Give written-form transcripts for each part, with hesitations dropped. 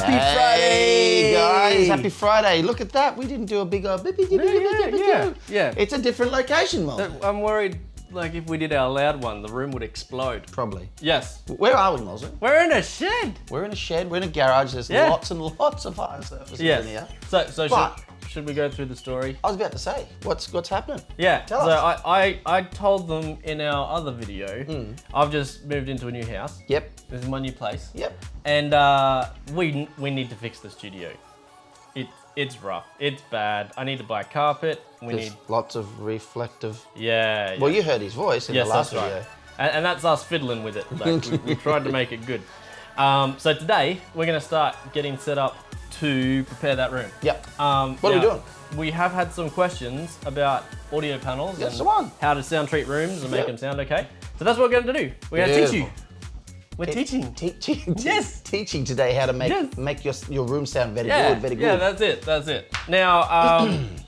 Happy Friday! Guys, happy Friday. Look at that. We didn't do a big old Yeah. It's a different location, Molzo. I'm worried, like, if we did our loud one, the room would explode. Probably. Yes. Where are we, Molzo? We're in a shed. We're in a shed. We're in a garage. There's lots and lots of fire surfaces in here. So should we go through the story? I was about to say, what's happening? Yeah. Tell us. I told them in our other video, I've just moved into a new house. Yep. This is my new place. Yep. And we need to fix the studio. It's rough. It's bad. I need to buy carpet. There's lots of reflective. Yeah. Well, you heard his voice in the last video. Right. And that's us fiddling with it. Like, we tried to make it good. So today we're gonna start getting set up to prepare that room. Yep. What are we doing? We have had some questions about audio panels and how to sound treat rooms and make them sound okay. So that's what we're going to do. We're going to teach you. We're teaching. Yes. Teaching today how to make your room sound very good, very good. Yeah, that's it. Now,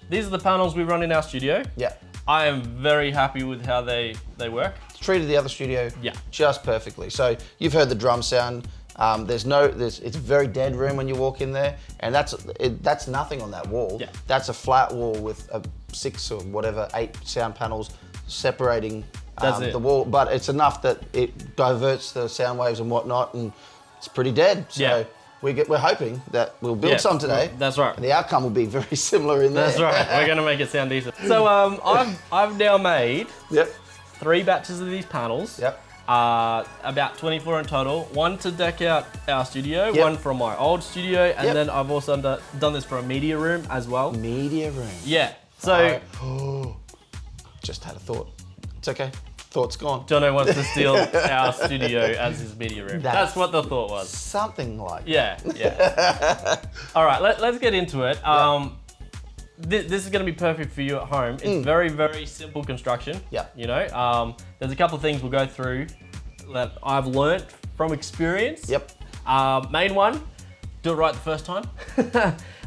these are the panels we run in our studio. Yeah. I am very happy with how they work. Treated the other studio just perfectly. So you've heard the drum sound. It's a very dead room when you walk in there, and that's nothing on that wall. Yeah. That's a flat wall with 6 or whatever, 8 sound panels separating the wall, but it's enough that it diverts the sound waves and whatnot, and it's pretty dead. So we're hoping that we'll build some today. That's right. And the outcome will be very similar in there. That's right. We're gonna make it sound decent. So I've now made 3 batches of these panels. Yep. About 24 in total. 1 to deck out our studio, 1 from my old studio, and then I've also done this for a media room as well. Media room. Yeah. So. Just had a thought. It's okay. Thought's gone. Jono wants to steal our studio as his media room. That's what the thought was. Something like that. Yeah. All right, let's get into it. This is going to be perfect for you at home. It's very, very simple construction. Yeah. You know, there's a couple of things we'll go through that I've learnt from experience. Yep. Main one, do it right the first time.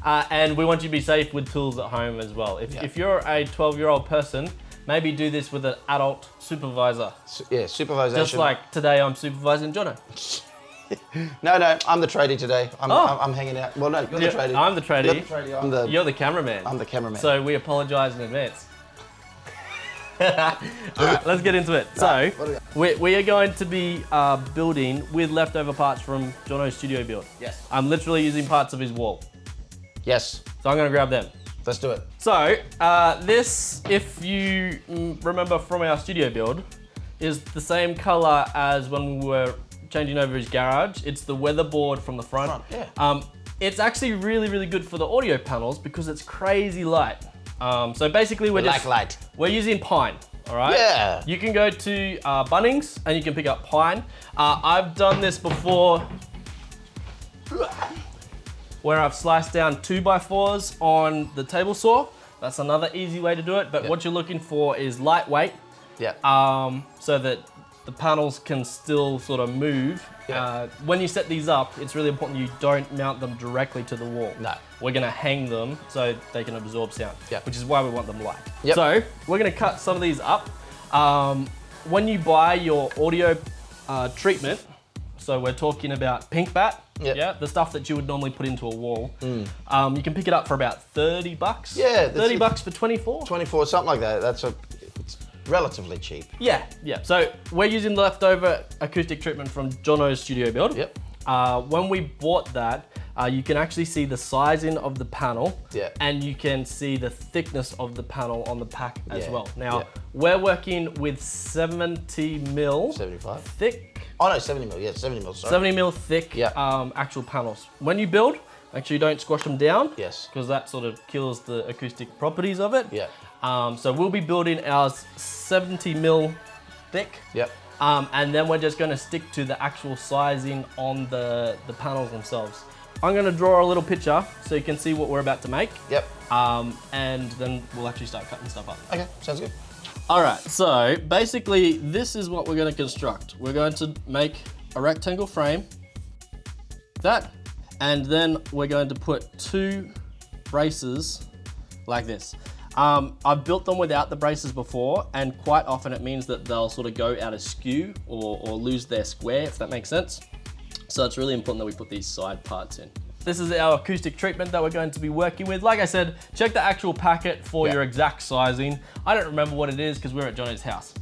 And we want you to be safe with tools at home as well. If you're a 12-year-old person, maybe do this with an adult supervisor. Yeah, supervisation. Just like today, I'm supervising Jono. No, I'm the tradie today. I'm hanging out. Well, no, you're the tradie. I'm the tradie. You're the tradie. You're the cameraman. I'm the cameraman. So we apologise in advance. All right, let's get into it. So we are going to be building with leftover parts from Jono's studio build. Yes. I'm literally using parts of his wall. Yes. So I'm going to grab them. Let's do it. So this, if you remember from our studio build, is the same color as when we were changing over his garage. It's the weatherboard from the front. It's actually really, really good for the audio panels because it's crazy light. So basically we're using pine, all right? Yeah. You can go to Bunnings and you can pick up pine. I've done this before where I've sliced down 2x4s on the table saw. That's another easy way to do it, but what you're looking for is lightweight. Yeah. So that the panels can still sort of move. Yeah. When you set these up, it's really important you don't mount them directly to the wall. No. We're gonna hang them so they can absorb sound, which is why we want them light. Yep. So we're gonna cut some of these up. When you buy your audio treatment, so we're talking about pink bat, the stuff that you would normally put into a wall. You can pick it up for about 30 bucks. Yeah. 30 bucks for 24? 24, something like that. It's relatively cheap. Yeah. So we're using the leftover acoustic treatment from Jono's studio build. Yep. When we bought that, you can actually see the sizing of the panel and you can see the thickness of the panel on the pack as well. Now, we're working with 70 mil 75? Thick. Oh no, 70 mil, 70 mil, sorry. 70 mil thick actual panels. When you build, make sure you don't squash them down. Yes. Because that sort of kills the acoustic properties of it. Yeah. So we'll be building ours 70 mil thick. Yep. And then we're just gonna stick to the actual sizing on the panels themselves. I'm gonna draw a little picture so you can see what we're about to make. Yep. And then we'll actually start cutting stuff up. Okay, sounds good. All right, so basically this is what we're gonna construct. We're going to make a rectangle frame, that, and then we're going to put 2 braces like this. I've built them without the braces before, and quite often it means that they'll sort of go out askew or lose their square, if that makes sense. So it's really important that we put these side parts in. This is our acoustic treatment that we're going to be working with. Like I said, check the actual packet for your exact sizing. I don't remember what it is because we're at Jono's house.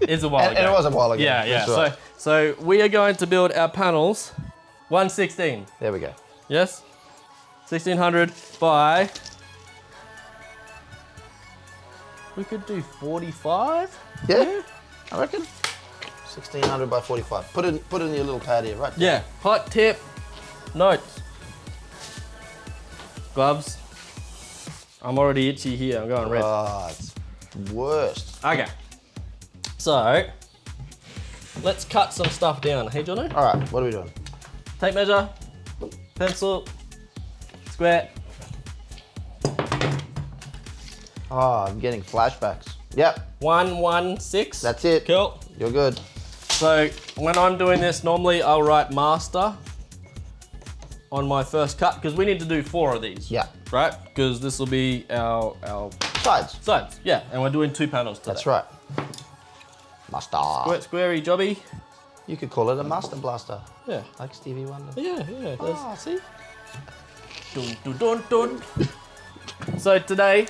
It's a while ago. And it was a while ago. Yeah, yeah. Right. So we are going to build our panels 116. There we go. Yes? 1600 by... We could do 45? Yeah, I reckon. 1600 by 45. Put in your little pad here, right? Yeah. Hot tip. Notes. Gloves. I'm already itchy here. I'm going red. Oh, it's worst. Okay. So, let's cut some stuff down. Hey, Jono? All right, what are we doing? Tape measure, pencil, square. Oh, I'm getting flashbacks. Yep. 116. That's it. Cool. You're good. So, when I'm doing this, normally I'll write master on my first cut because we need to do 4 of these. Yeah. Right? Because this will be our Sides. sides. Yeah, and we're doing 2 panels today. That's right. Master. Squarey jobby. You could call it a master blaster. Yeah. Like Stevie Wonder. Yeah. Ah, see? Dun, dun, dun, dun. So today,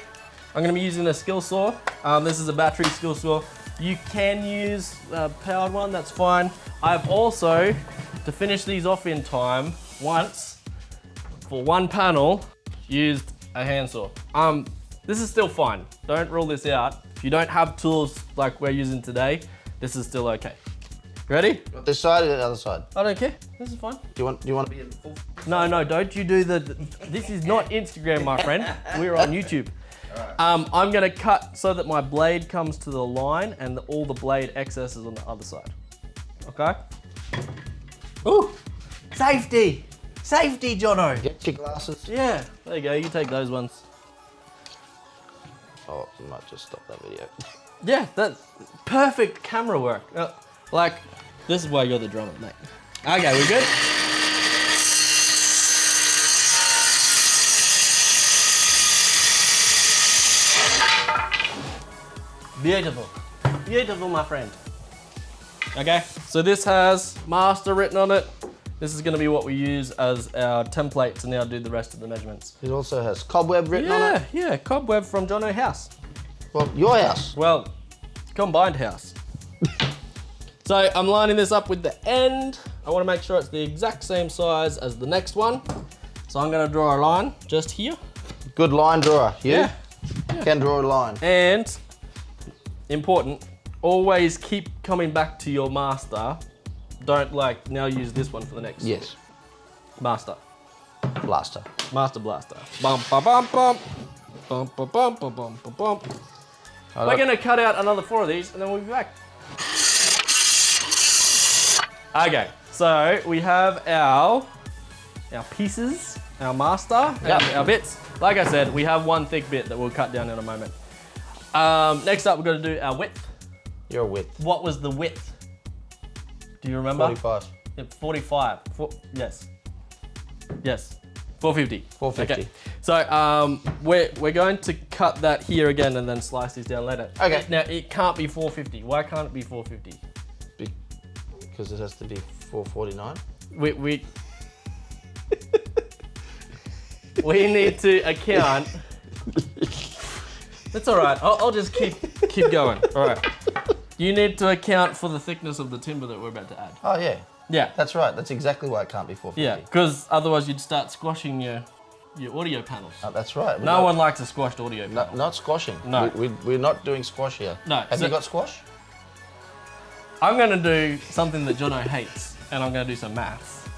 I'm going to be using a skill saw. This is a battery skill saw. You can use a powered one, that's fine. I've also, to finish these off in time, once, for 1 panel, used a handsaw. This is still fine. Don't rule this out. If you don't have tools like we're using today, this is still okay. Ready? This side or the other side? I don't care. This is fine. Do you want to be in full? No, don't you do this is not Instagram, my friend. We're on YouTube. I'm gonna cut so that my blade comes to the line and all the blade excess is on the other side. Okay? Ooh, safety! Safety, Jono! Get your glasses. Yeah, there you go, you take those ones. Oh, I might just stop that video. Yeah, that's perfect camera work. Like, this is why you're the drummer, mate. Okay, we good? Beautiful. Beautiful, my friend. Okay, so this has master written on it. This is gonna be what we use as our template to now do the rest of the measurements. It also has cobweb written on it. Yeah, cobweb from Jono house. Well, your house. Well, combined house. So I'm lining this up with the end. I wanna make sure it's the exact same size as the next one. So I'm gonna draw a line just here. Good line drawer. You Yeah. can draw a line. And, important, always keep coming back to your master. Don't like now use this one for the next. Yes. Master. Blaster. Master blaster. Bum bum bum bum. Bum bum bum bum bum bum bum. We're gonna cut out another 4 of these and then we'll be back. Okay, so we have our pieces, our master, and our bits. Like I said, we have 1 thick bit that we'll cut down in a moment. Next up, we're gonna do our width. Your width. What was the width? Do you remember? 45. Yeah, 45. Yes. Yes. 450. 450. Okay. So we're going to cut that here again and then slice these down later. Okay. Now it can't be 450. Why can't it be 450? Because it has to be 449. We need to account. That's all right. I'll just keep going. All right. You need to account for the thickness of the timber that we're about to add. Oh yeah. Yeah. That's right. That's exactly why it can't be 450. Yeah, because otherwise you'd start squashing your audio panels. Oh, that's right. No one likes a squashed audio panel. Not squashing. No. We're not doing squash here. No. Have you got squash? I'm going to do something that Jono hates, and I'm going to do some maths.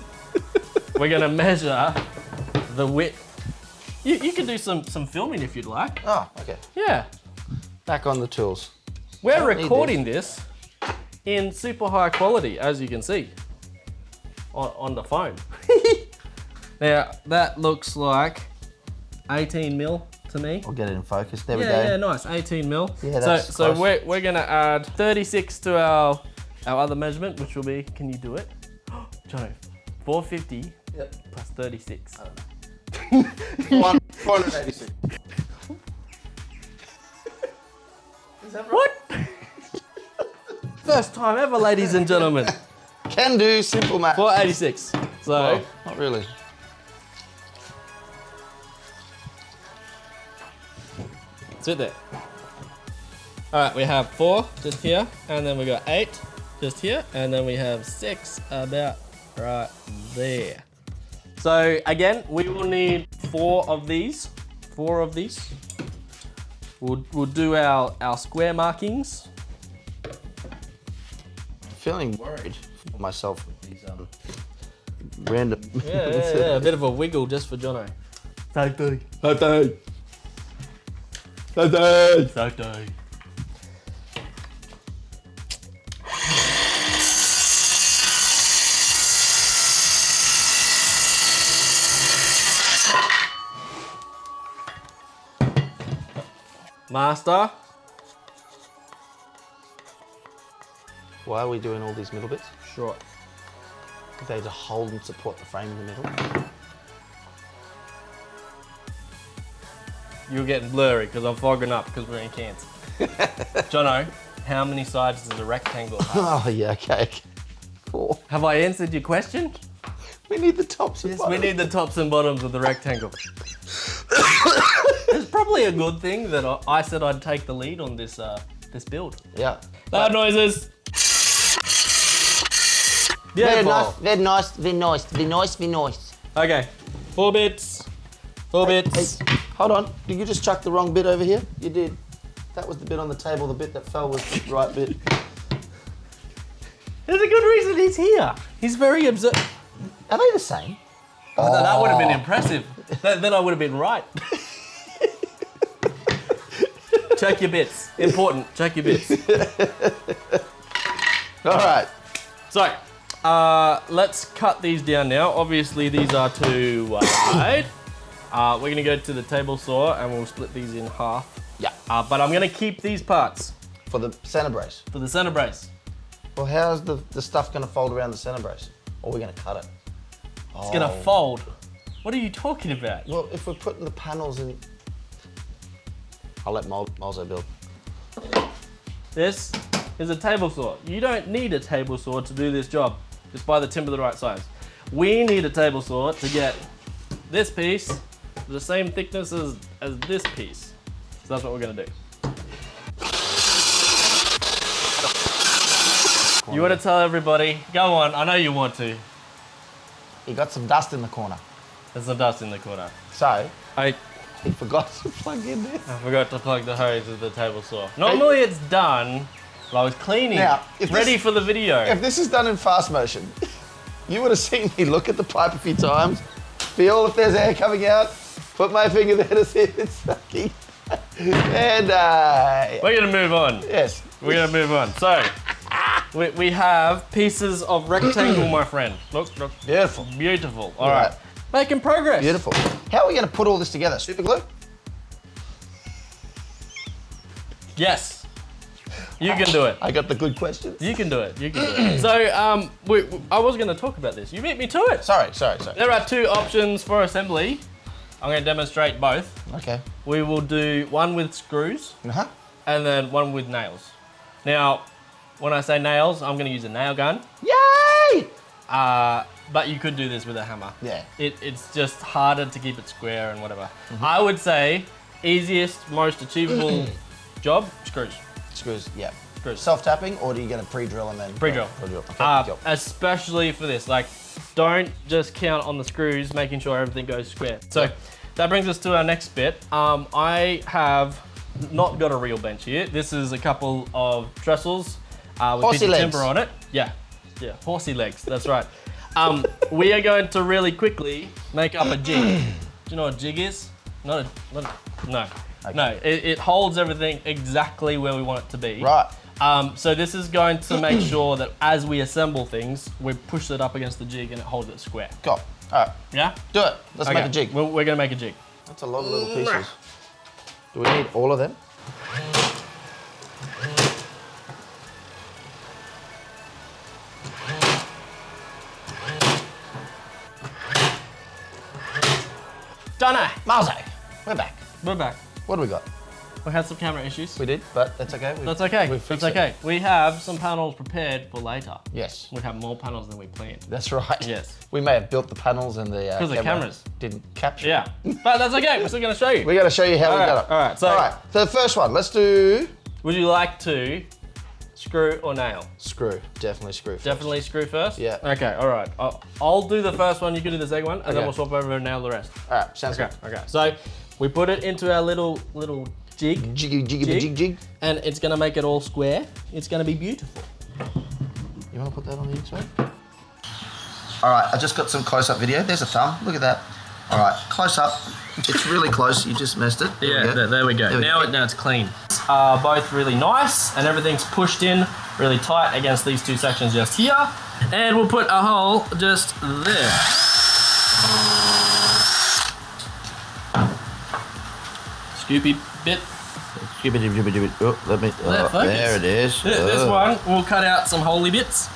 We're going to measure the width. You can do some filming if you'd like. Oh, okay. Yeah. Back on the tools. We're recording this in super high quality, as you can see, on the phone. Now, that looks like 18 mil to me. I'll get it in focus. There we go. Yeah, nice, 18 mil. Yeah, that's so close. we're gonna add 36 to our other measurement, which will be, can you do it? Jono, 450 plus 36. I don't know. 486. Is that right? What? First time ever, ladies and gentlemen. Can do simple math. 486. So, Well, not really. Sit there. All right, we have 4 just here, and then we got 8 just here, and then we have 6 about right there. So again, we will need 4 of these. 4 of these. We'll do our square markings. I'm feeling worried for myself with these random. Yeah, a bit of a wiggle just for Jono. Safety. Master. Why are we doing all these middle bits? Sure. They to hold and support the frame in the middle. You're getting blurry because I'm fogging up because we're in Cairns. Jono, how many sides does a rectangle have? Oh yeah, okay. 4. Have I answered your question? We need the tops and bottoms. We need the tops and bottoms of the rectangle. It's probably a good thing that I said I'd take the lead on this this build. Yeah. Loud noises. Beautiful. Very nice. Okay, 4 bits. 4 bits. Hey, hold on. Did you just chuck the wrong bit over here? You did. That was the bit on the table. The bit that fell was the right bit. There's a good reason he's here. He's very observant. Are they the same? Oh. That would have been impressive. Then I would have been right. Check your bits. Important. Check your bits. All right. So, let's cut these down now. Obviously, these are too wide. We're going to go to the table saw and we'll split these in half. Yeah. But I'm going to keep these parts. For the center brace. For the center brace. Well, how's the stuff going to fold around the center brace? Or we're going to cut it? It's going to fold. What are you talking about? Well, if we're putting the panels in... I'll let Molzo build. This is a table saw. You don't need a table saw to do this job. Just buy the timber the right size. We need a table saw to get this piece the same thickness as this piece. So that's what we're going to do. You want to tell everybody? Go on, I know you want to. You got some dust in the corner. There's some dust in the corner. So, he forgot to plug in this. I forgot to plug the hose of the table saw. Normally it's done, but I was cleaning, ready for the video. If this is done in fast motion, you would have seen me look at the pipe a few times, feel if there's air coming out, put my finger there to see if it's sucking. And we're gonna move on. Yes. We're gonna move on. So, we have pieces of rectangle, my friend. Look. Beautiful. Beautiful. All right. Making progress. Beautiful. How are we going to put all this together? Super glue? Yes. You can do it. I got the good questions. You can do it. You can do it. So, I was going to talk about this. You beat me to it. Sorry. There are 2 options for assembly. I'm going to demonstrate both. Okay. We will do one with screws and then one with nails. Now, when I say nails, I'm going to use a nail gun. Yay! But you could do this with a hammer. Yeah. It's just harder to keep it square and whatever. I would say easiest, most achievable job, screws. Screws, yeah. Screws. Self-tapping, or do you get a pre-drill and then... Pre-drill. Okay, especially for this. Like, don't just count on the screws, making sure everything goes square. So that brings us to our next bit. I have not got a real bench here. This is a couple of tressels with bits of timber on it. Yeah, horsey legs, that's right. We are going to really quickly make up a jig. Do you know what a jig is? No. Okay. It holds everything exactly where we want it to be. Right. So this is going to make sure that as we assemble things, we push it up against the jig and it holds it square. Go. All right. Yeah? Do it. Let's make a jig. We're going to make a jig. That's a lot of little pieces. Do we need all of them? Jono! Molzo, we're back. We're back. What do we got? We had some camera issues. We did, but that's okay. That's okay. That's okay. We have some panels prepared for later. Yes. We have more panels than we planned. That's right. Yes. We may have built the panels and the cameras didn't capture. Yeah, but that's okay. We're still going to show you. We're going to show you how we got it. All right. So the first one, let's do... Would you like to screw or nail? Screw. Definitely screw first. Definitely screw first? Yeah. Okay, all right. I'll do the first one, you can do the second one, and then we'll swap over and nail the rest. All right, sounds good. Okay, so we put it into our little jig. Jig. And it's gonna make it all square. It's gonna be beautiful. You wanna put that on the inside? All right, I just got some close-up video. There's a thumb, look at that. All right, close up. It's really close, you just messed it. There we go. Now it's clean. Both really nice, and everything's pushed in really tight against these two sections just here. And we'll put a hole just there. Scoopy bit. Oh, let me. There it is. This one, we'll cut out some holy bits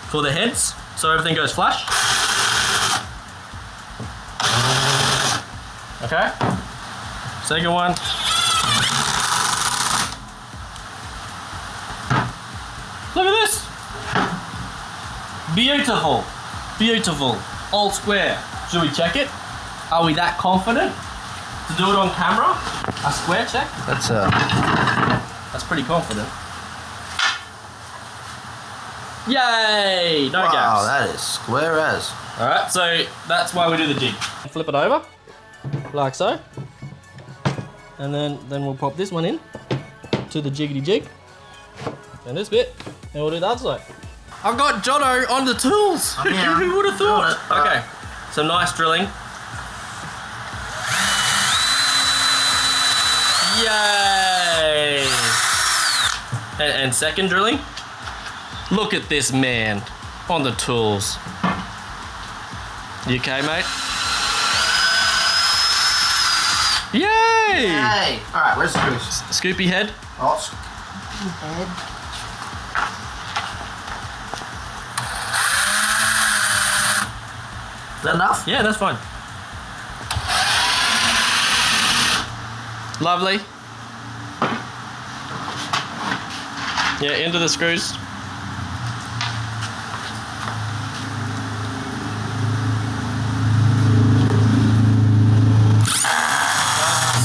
for the heads, so everything goes flush. Okay. Second one. Look at this. Beautiful. Beautiful. All square. Should we check it? Are we that confident to do it on camera? A square check? That's pretty confident. Yay! No gaps. Wow, that is square as. All right, so that's why we do the jig. Flip it over, like so. And then we'll pop this one in to the jiggity jig. And this bit, and we'll do the other side. I've got Jono on the tools. Yeah. Who would have thought? Okay, some nice drilling. Yay! And second drilling. Look at this man on the tools. You okay, mate? Yay! Yay! All right, where's the screws? Scoopy head. Oh, scoopy head. Is that enough? Yeah, that's fine. Lovely. Yeah, into the screws.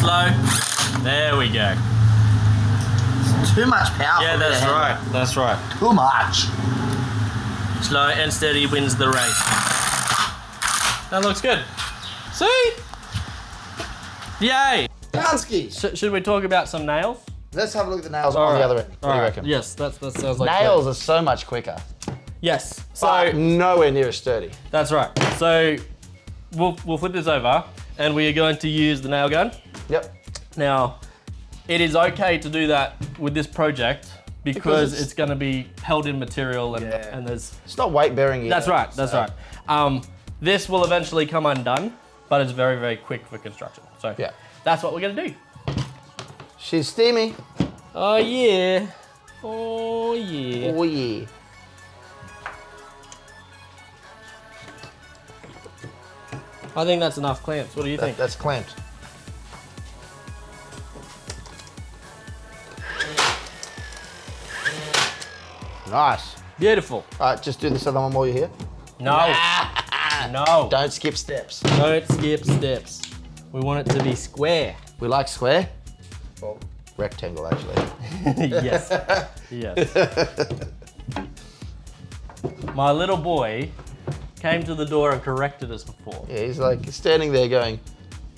Slow. There we go. It's too much power. Yeah, that's right. That's right. Too much. Slow and steady wins the race. That looks good. See? Yay! Dansky. Should we talk about some nails? Let's have a look at the nails on the other end. What do you reckon? Yes, that sounds like nails are so much quicker. Yes. So nowhere near as sturdy. That's right. So we'll flip this over, and we are going to use the nail gun. Yep. Now, it is okay to do that with this project because it's going to be held in material and there's. It's not weight bearing either. That's right. That's right. This will eventually come undone, but it's very, very quick for construction. So that's what we're going to do. She's steamy. Oh yeah. Oh yeah. Oh yeah. I think that's enough clamps. What do you think? That's clamped. Nice. Beautiful. All right, just do this other one while you're here. No. No. Don't skip steps. Don't skip steps. We want it to be square. We like square. Well, rectangle, actually. Yes. Yes. My little boy came to the door and corrected us before. Yeah, he's like standing there going,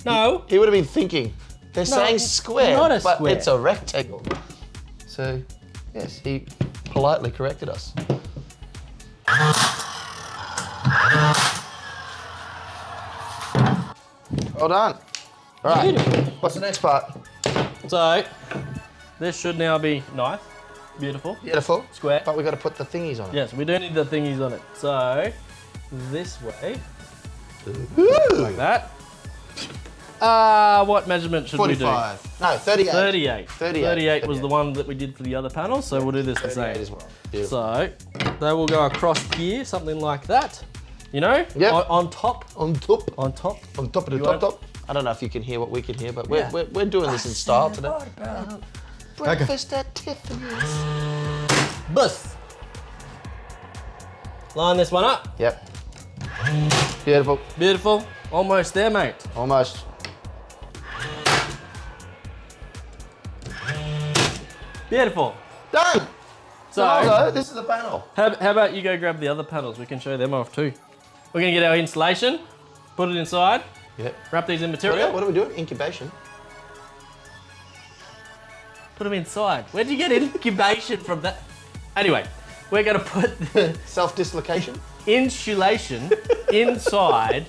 no. He would have been thinking, they're saying square, not a but square. it's a rectangle. So, yes, he politely corrected us. Well done. All right, what's the next part? So, this should now be nice, beautiful, Beautiful. square. But we've got to put the thingies on it. Yes, we do need the thingies on it. So, this way, Ooh. like that. What measurement should we do? 45. No, 38. 38. 38. 38 was the one that we did for the other panel, so we'll do this the 38 same. as well. Beautiful. So, they will go across here, something like that. You know? Yep. On top. On top. On top. On top of the You top. I don't know if you can hear what we can hear, but we're doing this in style today. Breakfast at Tiffany's. Bus. Line this one up. Yep. Beautiful. Beautiful. Almost there, mate. Almost. Beautiful. Done. So this is the panel. How about you go grab the other panels? We can show them off too. We're gonna get our insulation, put it inside, wrap these in material. What are we doing? Incubation. Put them inside. Where'd you get incubation from that? Anyway, we're gonna put the self-dislocation insulation inside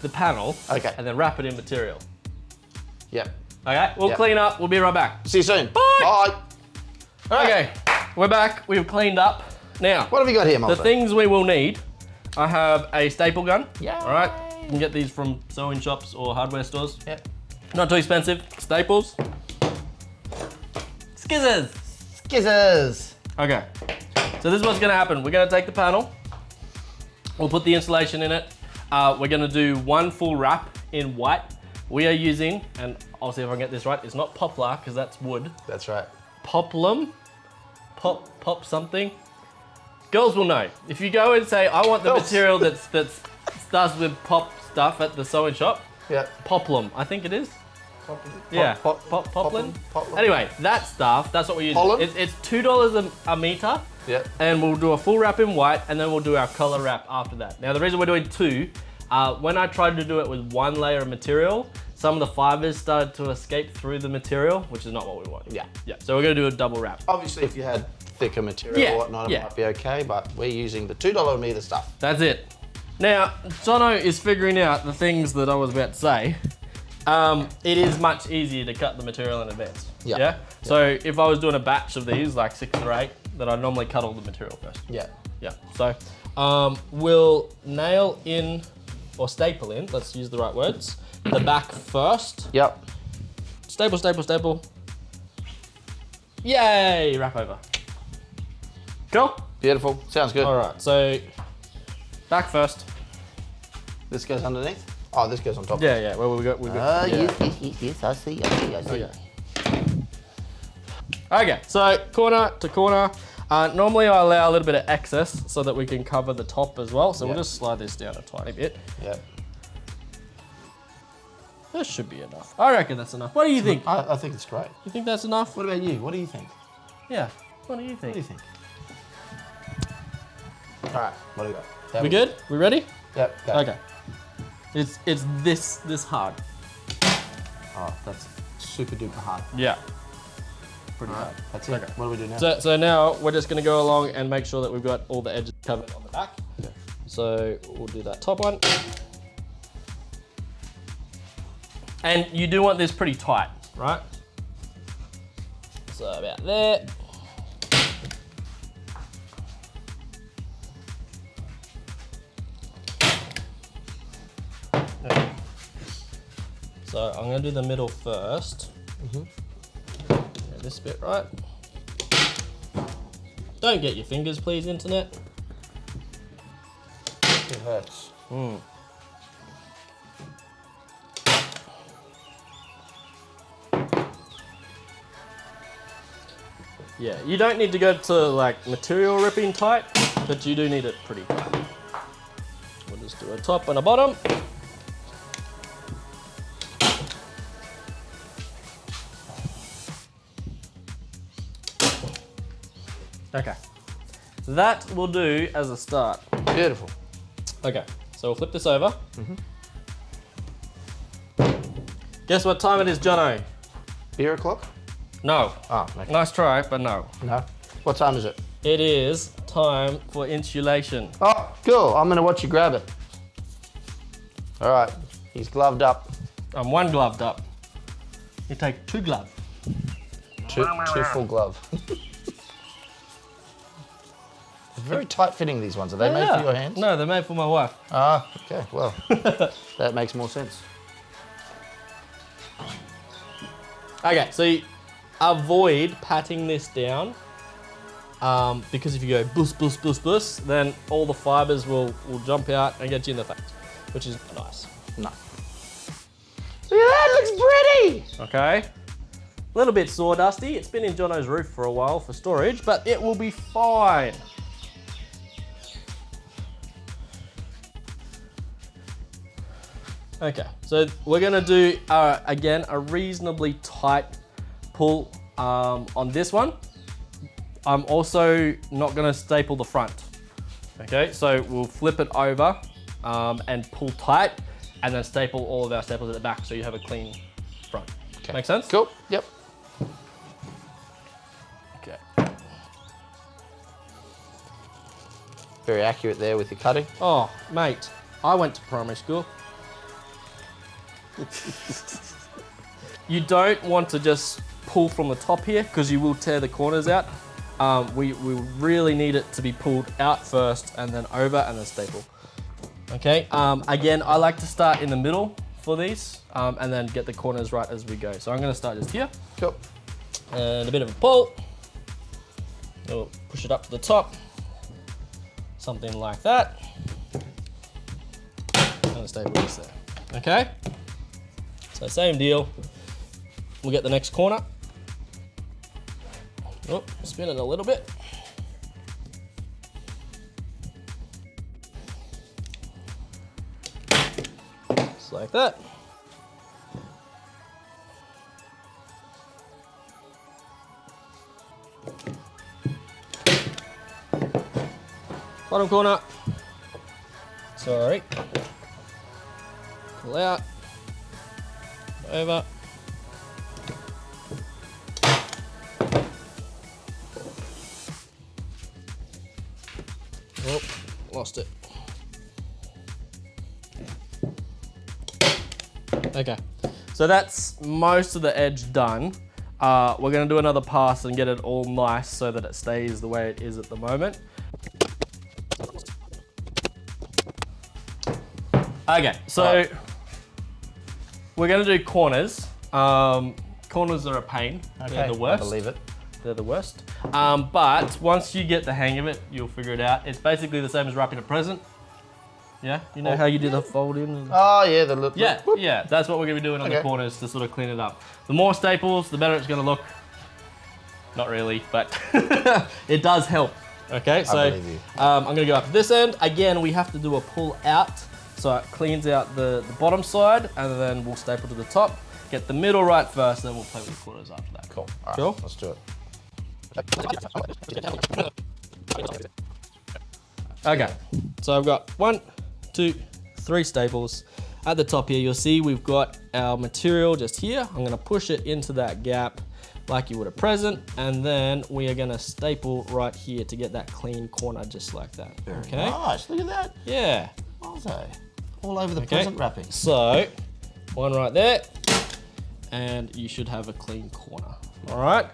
the panel. Okay. And then wrap it in material. Yep. Okay, we'll clean up. We'll be right back. See you soon. Bye. Bye. Okay, we're back. We've cleaned up. Now, what have we got here, Molzo? The things we will need. I have a staple gun. Yeah. All right. You can get these from sewing shops or hardware stores. Yep. Not too expensive. Staples. Skizzers. Skizzers. Okay. So this is what's gonna happen. We're gonna take the panel. We'll put the insulation in it. We're gonna do one full wrap in white. We are using, and I'll see if I can get this right. It's not poplar because that's wood. That's right. Poplum. Pop something. Girls will know. If you go and say, I want the material that starts with pop stuff at the sewing shop. Yeah. Poplum, I think it is. Poplin. Poplin. Anyway, that stuff, that's what we use. It's $2 a meter. Yeah. And we'll do a full wrap in white and then we'll do our color wrap after that. Now the reason we're doing two, when I tried to do it with one layer of material, some of the fibers started to escape through the material, which is not what we want. Yeah. Yeah. So we're gonna do a double wrap. Obviously, if you had thicker material or whatnot, it might be okay, but we're using the $2 a meter stuff. That's it. Now, Jono is figuring out the things that I was about to say. It is much easier to cut the material in advance. Yeah. So if I was doing a batch of these, like 6 or 8, then I'd normally cut all the material first. Yeah. Yeah. So we'll nail in or staple in. Let's use the right words. The back first. Yep. Staple, staple, staple. Yay! Wrap over. Cool. Beautiful. Sounds good. All right. So back first. This goes underneath. Oh, this goes on top. Yeah, yeah. Well, we got. Yes. I see. Okay. Okay. So corner to corner. Normally I allow a little bit of excess so that we can cover the top as well. So we'll just slide this down a tiny bit. Yeah. That should be enough. I reckon that's enough. What do you think? I think it's great. You think that's enough? What about you? What do you think? Yeah. What do you think? What do you think? All right. What do we got? We good? We ready? Yep. Go. Okay. It's this hard. Oh, that's super duper hard. Yeah. Pretty hard. That's it. Okay. What do we do now? So now we're just gonna go along and make sure that we've got all the edges covered on the back. Yeah. So we'll do that top one. And you do want this pretty tight, right? So about there. Okay. So I'm gonna do the middle first. Get this bit right. Don't get your fingers, please, internet. It hurts. Yeah, you don't need to go to like material ripping tight, but you do need it pretty tight. We'll just do a top and a bottom. Okay, that will do as a start. Beautiful. Okay, so we'll flip this over. Guess what time it is, Jono? Beer o'clock? No. Oh, okay. Nice try, but no. No. What time is it? It is time for insulation. Oh, cool. I'm gonna watch you grab it. All right. He's gloved up. I'm one gloved up. You take 2 gloves. Two full glove. Very tight fitting, these ones. Are they made for your hands? No, they're made for my wife. Ah, okay. Well, that makes more sense. Okay, so you avoid patting this down because if you go boost, boost, boost, boost, then all the fibers will jump out and get you in the face, which is nice. No. Look at Whee! Okay. A little bit sawdusty. It's been in Jono's roof for a while for storage, but it will be fine. Okay, so we're gonna do, again, a reasonably tight pull on this one. I'm also not gonna staple the front. Okay, so we'll flip it over and pull tight, and then staple all of our staples at the back so you have a clean front. Okay. Make sense? Cool, yep. Okay. Very accurate there with your cutting. Oh, mate, I went to primary school. You don't want to just pull from the top here because you will tear the corners out. We really need it to be pulled out first and then over and then staple. Okay, again, I like to start in the middle for these and then get the corners right as we go. So I'm gonna start just here. Cool. And a bit of a pull. We'll push it up to the top. Something like that. And staple this there. Okay? So same deal. We'll get the next corner. Oh, spin it a little bit. Just like that. Bottom corner. Sorry. Pull out. Over. Oh, lost it. Okay, so that's most of the edge done. We're gonna do another pass and get it all nice so that it stays the way it is at the moment. Okay, so we're gonna do corners. Corners are a pain. Okay, they're the worst. I believe it. They're the worst. But once you get the hang of it, you'll figure it out. It's basically the same as wrapping a present. Yeah, you know how you do the fold in? Oh yeah, the look. Yeah, yeah, that's what we're gonna be doing on the corners to sort of clean it up. The more staples, the better it's gonna look. Not really, but it does help. Okay, so I'm gonna go up this end. Again, we have to do a pull out, so it cleans out the bottom side, and then we'll staple to the top. Get the middle right first, then we'll play with the corners after that. Cool. All right, cool. Let's do it. Okay, so I've got 1, 2, 3 staples. At the top here, you'll see we've got our material just here. I'm gonna push it into that gap like you would a present, and then we are gonna staple right here to get that clean corner just like that. Very nice, look at that. Yeah. Molzo. All over the present wrapping. So, one right there, and you should have a clean corner. All right.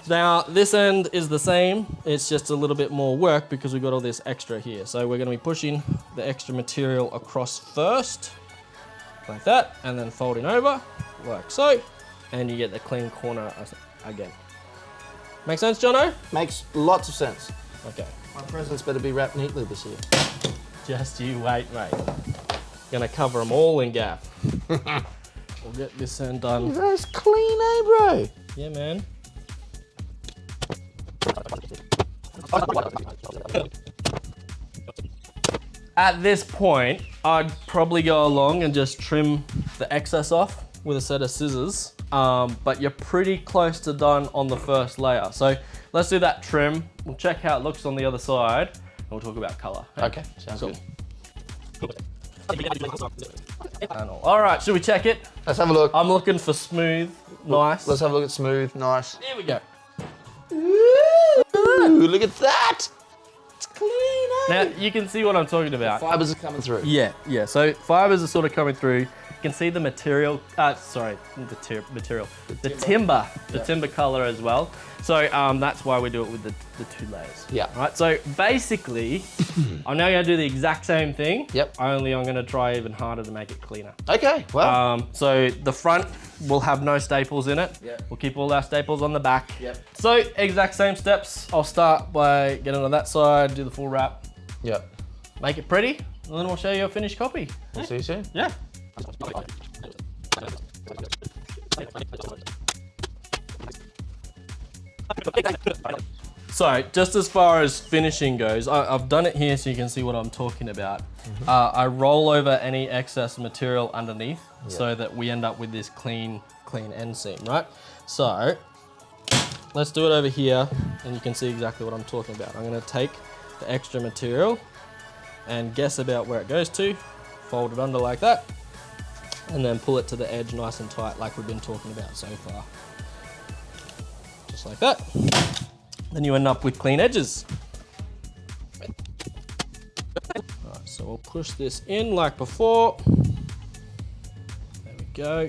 Now, this end is the same. It's just a little bit more work because we've got all this extra here. So we're gonna be pushing the extra material across first, like that, and then folding over, like so, and you get the clean corner again. Make sense, Jono? Makes lots of sense. Okay. My presents better be wrapped neatly this year. Just you wait, mate. Gonna cover them all in gap. We'll get this end done. That's clean, eh, bro? Yeah, man. At this point, I'd probably go along and just trim the excess off with a set of scissors, but you're pretty close to done on the first layer. So let's do that trim. We'll check how it looks on the other side, and we'll talk about color. Okay, sounds good. All right, should we check it? Let's have a look. I'm looking for smooth, nice. Let's have a look at smooth, nice. Here we go. Ooh, look at that. It's clean, eh? Now, you can see what I'm talking about. The fibers are coming through. Yeah, yeah. So fibers are sort of coming through. You can see the material, sorry, the timber, the timber color as well. So that's why we do it with the 2 layers. Yeah. Right, so basically, I'm now gonna do the exact same thing. Yep. Only I'm gonna try even harder to make it cleaner. Okay, well. So the front will have no staples in it. Yep. We'll keep all our staples on the back. Yep. So exact same steps. I'll start by getting on that side, do the full wrap. Yep. Make it pretty, and then we'll show you a finished copy. We'll see you soon. Yeah. So, just as far as finishing goes, I've done it here so you can see what I'm talking about. I roll over any excess material underneath so that we end up with this clean end seam, right? So, let's do it over here and you can see exactly what I'm talking about. I'm gonna take the extra material and guess about where it goes to, fold it under like that, and then pull it to the edge nice and tight like we've been talking about so far. Just like that. Then you end up with clean edges. Alright, so we'll push this in like before. There we go.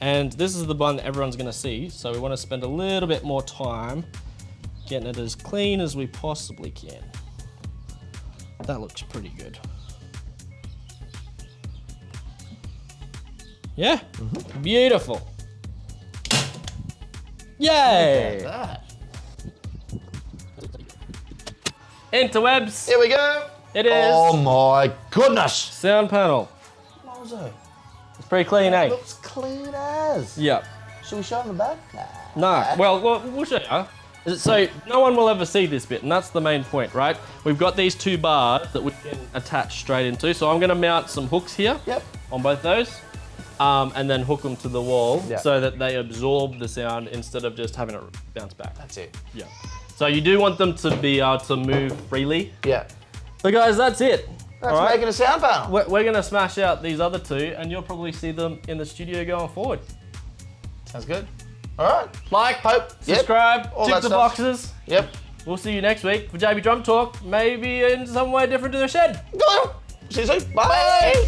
And this is the one that everyone's gonna see, so we wanna spend a little bit more time getting it as clean as we possibly can. That looks pretty good. Yeah? Beautiful. Yay! Look at that. Interwebs. Here we go. It is. Oh my goodness. Sound panel. Molzo. It's pretty clean, eh? Looks clean as. Yeah. Should we show them the back? No. Well, we'll show you. So no one will ever see this bit, and that's the main point, right? We've got these two bars that we can attach straight into. So I'm going to mount some hooks here. Yep. On both those. And then hook them to the wall so that they absorb the sound instead of just having it bounce back. That's it. Yeah. So you do want them to be able to move freely. Yeah. So guys, that's it. That's making a sound panel. We're gonna smash out these other two and you'll probably see them in the studio going forward. Sounds good. All right. Like, hope, subscribe, tick the boxes. Yep. We'll see you next week for JB Drum Talk, maybe in some way different to the shed. See you soon. Bye.